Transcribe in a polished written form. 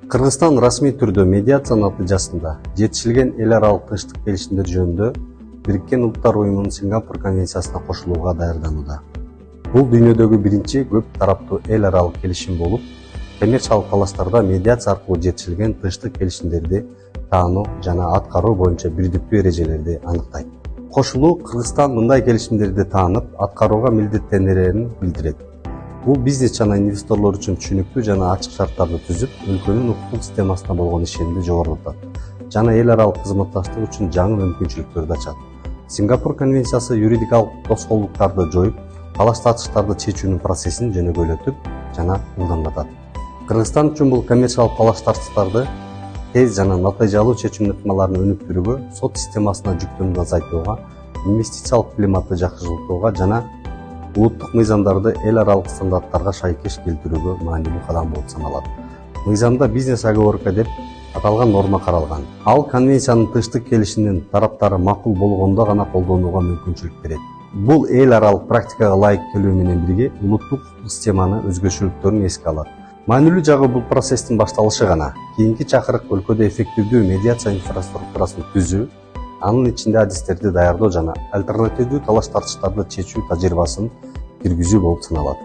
Кыргызстан расмий түрдө медиация натыйжасында жетишилген эл аралык тынчтык келишимдер жөнүндө Бириккен Улуттар Уюмунун Сингапур конвенциясына кошулууга даярданууда. Бул дүйнөдөгү биринчи көп тараптуу эл аралык келишим болуп, коммерциялык талаштарда медиация аркылуу жетишилген тынчтык келишимдерди таануу жана аткаруу боюнча бирдиктүү эрежелерди аныктайт. Кошулуу Кыргызстан мындай келишимдерди таанып, аткарууга милдеттенерин билдирет. Бул бизнес жана инвесторлор үчүн түшүнүктүү жана ачык шарттарды түзүп, өлкөнүн укуктук системасына болгон ишенимди жогорултат жана эл аралык кызматташтык үчүн жаңы мүмкүнчүлүктөрдү ачат. Сингапур конвенциясы юридикалык тоскоолдуктарды жоюп, талаш тартыштарды чечүүнүн процессин жөнөкөйлөтүп жана ылдамдатат. Кыргызстан үчүн бул коммерциялык талаш тартыштарды тез жана натыйжалуу чечим ыкмаларын өнүктүрүүгө, сот системасына жүктөмдү азайтууга, инвестициялык климатты жакшыртууга жана улуттук мыйзамдарды эл аралык стандарттарга шайкеш келтирүүгө маанилүү кадам болуп саналат. Мыйзамда бизнес оговорка деп аталган норма каралган. Ал конвенциянын тынчтык келишиминин тараптары макул болгондо гана колдонууга мүмкүнчүлүк берет. Бул эл аралык практикага ылайык келүү менен бирге улуттук системаны өзгөчөлүктөрүн эске алат. Маанилүү жагы бул процесстин башталышы гана. Кийинки чакырык өлкөдө эффективдүү медиация инфраструктурасын түзүү, анын ичинде адистерди даярдоо жана альтернативдүү талаш тартыштарды чечүү тажрыйбасын киргизүү болуп саналат.